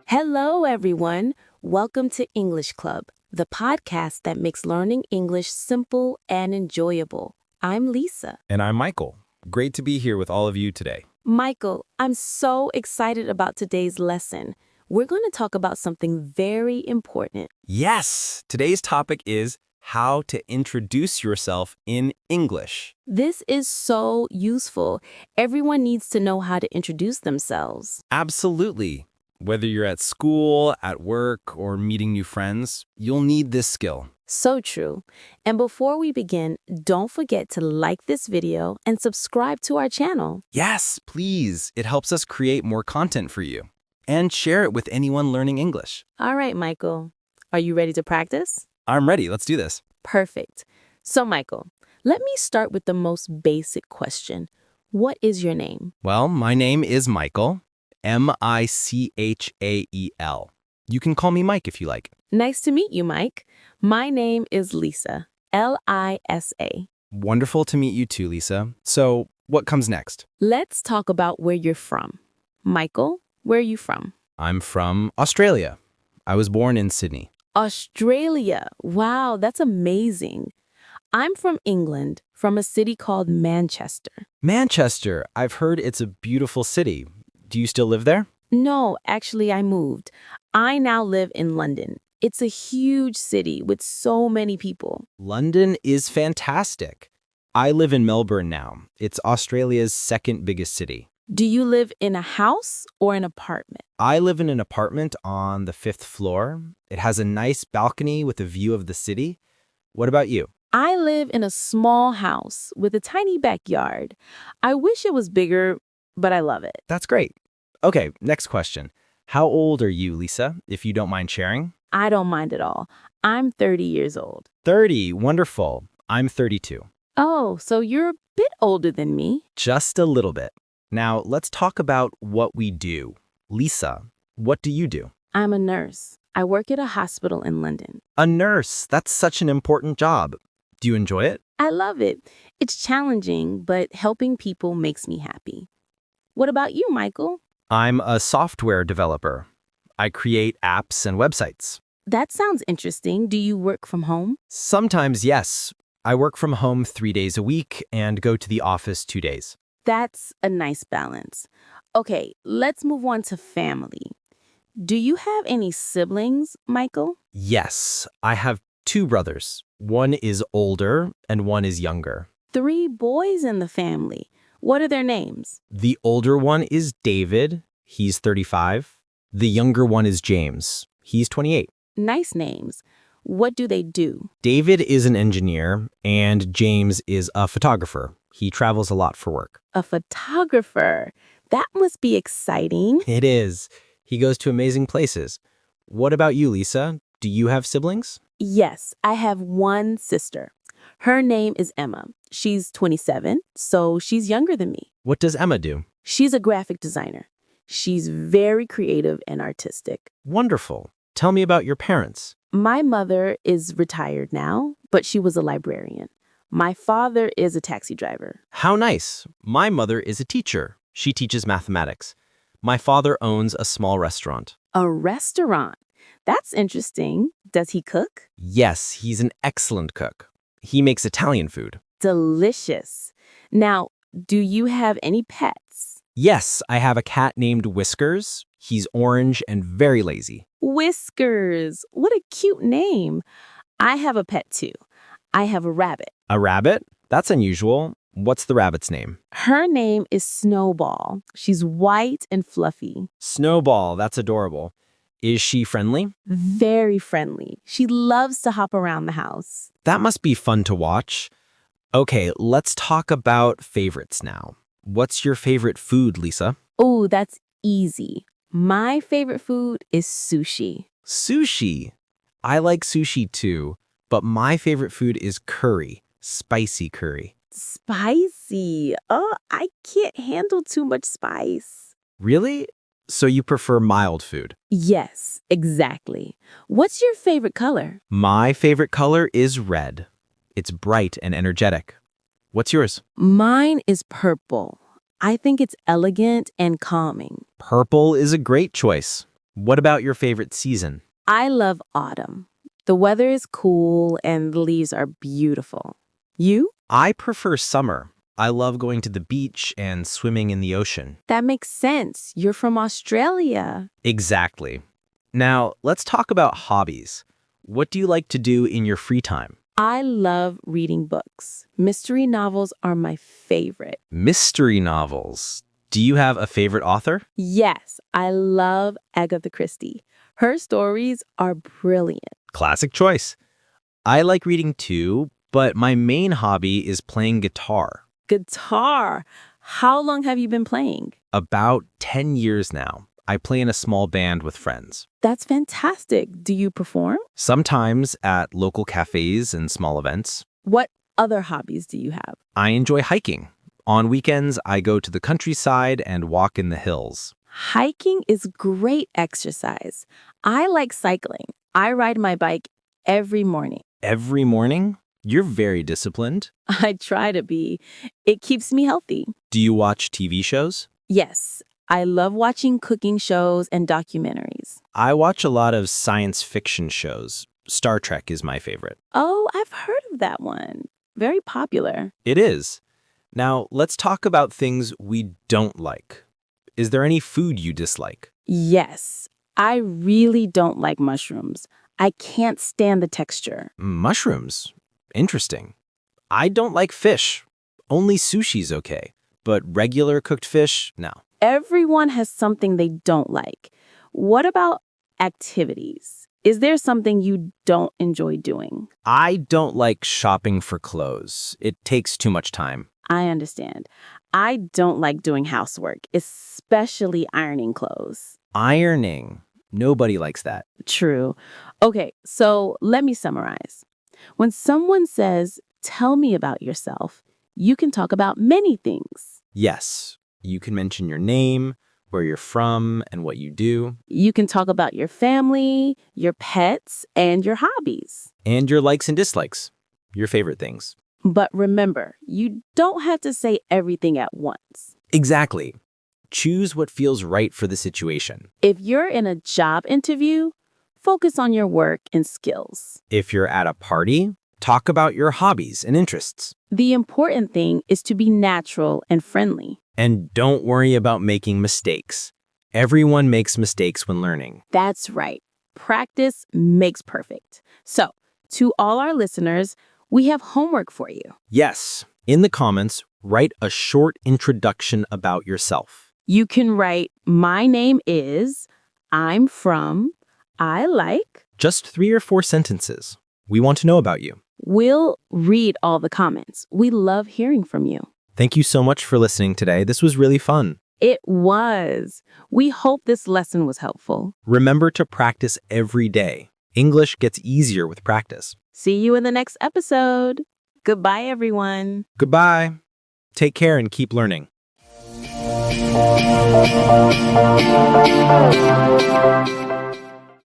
Hello, everyone. Welcome to English Club, the podcast that makes learning English simple and enjoyable. I'm Lisa. And I'm Michael. Great to be here with all of you today. Michael, I'm so excited about today's lesson. We're going to talk about something very important. Yes! Today's topic is how to introduce yourself in English. This is so useful. Everyone needs to know how to introduce themselves. Absolutely. Whether you're at school, at work, or meeting new friends, you'll need this skill. So true. And before we begin, don't forget to like this video and subscribe to our channel. Yes, please. It helps us create more content for you. And share it with anyone learning English. All right, Michael. Are you ready to practice? I'm ready. Let's do this. Perfect. So, Michael, let me start with the most basic question. What is your name? Well, my name is Michael. M-I-C-H-A-E-L. You can call me Mike if you like. Nice to meet you, Mike. My name is Lisa. L-I-S-A. Wonderful to meet you too, Lisa. So, what comes next? Let's talk about where you're from. Michael, where are you from? I'm from Australia. I was born in Sydney. Australia. Wow, that's amazing. I'm from England, from a city called Manchester. Manchester. I've heard it's a beautiful city. Do you still live there? No, actually, I moved. I now live in London. It's a huge city with so many people. London is fantastic. I live in Melbourne now. It's Australia's second biggest city. Do you live in a house or an apartment? I live in an apartment on the 5th floor. It has a nice balcony with a view of the city. What about you? I live in a small house with a tiny backyard. I wish it was bigger, but I love it. That's great. Okay, next question. How old are you, Lisa, if you don't mind sharing? I don't mind at all. I'm 30 years old. 30. Wonderful. I'm 32. Oh, so you're a bit older than me. Just a little bit. Now, let's talk about what we do. Lisa, what do you do? I'm a nurse. I work at a hospital in London. A nurse. That's such an important job. Do you enjoy it? I love it. It's challenging, but helping people makes me happy. What about you, Michael? I'm a software developer. I create apps and websites. That sounds interesting. Do you work from home? Sometimes, yes. I work from home 3 days a week and go to the office 2 days. That's a nice balance. Okay, let's move on to family. Do you have any siblings, Michael? Yes, I have 2 brothers. One is older and one is younger. 3 boys in the family. What are their names? The older one is David. He's 35. The younger one is James. He's 28. Nice names. What do they do? David is an engineer and James is a photographer. He travels a lot for work. A photographer. That must be exciting. It is. He goes to amazing places. What about you, Lisa? Do you have siblings? Yes, I have one sister. Her name is Emma. She's 27, so she's younger than me. What does Emma do? She's a graphic designer. She's very creative and artistic. Wonderful. Tell me about your parents. My mother is retired now, but she was a librarian. My father is a taxi driver. How nice. My mother is a teacher. She teaches mathematics. My father owns a small restaurant. A restaurant? That's interesting. Does he cook? Yes, he's an excellent cook. He makes Italian food. Delicious. Now, do you have any pets? Yes, I have a cat named Whiskers. He's orange and very lazy. Whiskers. What a cute name. I have a pet too. I have a rabbit. A rabbit? That's unusual. What's the rabbit's name? Her name is Snowball. She's white and fluffy. Snowball, that's adorable. Is she friendly? Very friendly. She loves to hop around the house. That must be fun to watch. Okay, let's talk about favorites now. What's your favorite food, Lisa? Oh, that's easy. My favorite food is sushi. Sushi. I like sushi too, but my favorite food is curry, spicy curry. Spicy. Oh, I can't handle too much spice. Really? So you prefer mild food? Yes, exactly. What's your favorite color? My favorite color is red. It's bright and energetic. What's yours? Mine is purple. I think it's elegant and calming. Purple is a great choice. What about your favorite season? I love autumn. The weather is cool and the leaves are beautiful. You? I prefer summer. I love going to the beach and swimming in the ocean. That makes sense. You're from Australia. Exactly. Now, let's talk about hobbies. What do you like to do in your free time? I love reading books. Mystery novels are my favorite. Mystery novels. Do you have a favorite author? Yes, I love Agatha Christie. Her stories are brilliant. Classic choice. I like reading too, but my main hobby is playing guitar. Guitar. How long have you been playing? About 10 years now. I play in a small band with friends. That's fantastic. Do you perform? Sometimes at local cafes and small events. What other hobbies do you have? I enjoy hiking. On weekends, I go to the countryside and walk in the hills. Hiking is great exercise. I like cycling. I ride my bike every morning. Every morning? You're very disciplined. I try to be. It keeps me healthy. Do you watch TV shows? Yes, I love watching cooking shows and documentaries. I watch a lot of science fiction shows. Star Trek is my favorite. Oh, I've heard of that one. Very popular. It is. Now, let's talk about things we don't like. Is there any food you dislike? Yes, I really don't like mushrooms. I can't stand the texture. Mushrooms? Interesting. I don't like fish. Only sushi's okay. But regular cooked fish, no. Everyone has something they don't like. What about activities? Is there something you don't enjoy doing? I don't like shopping for clothes. It takes too much time. I understand. I don't like doing housework, especially ironing clothes. Ironing. Nobody likes that. True. Okay, so let me summarize. When someone says, "Tell me about yourself," you can talk about many things. Yes, you can mention your name, where you're from, and what you do. You can talk about your family, your pets, and your hobbies. And your likes and dislikes. Your favorite things. But remember, you don't have to say everything at once. Exactly. Choose what feels right for the situation. If you're in a job interview, focus on your work and skills. If you're at a party, talk about your hobbies and interests. The important thing is to be natural and friendly. And don't worry about making mistakes. Everyone makes mistakes when learning. That's right. Practice makes perfect. So, to all our listeners, we have homework for you. Yes, in the comments, write a short introduction about yourself. You can write, "My name is," "I'm from," "I like." Just 3 or 4 sentences. We want to know about you. We'll read all the comments. We love hearing from you. Thank you so much for listening today. This was really fun. It was. We hope this lesson was helpful. Remember to practice every day. English gets easier with practice. See you in the next episode. Goodbye, everyone. Goodbye. Take care and keep learning.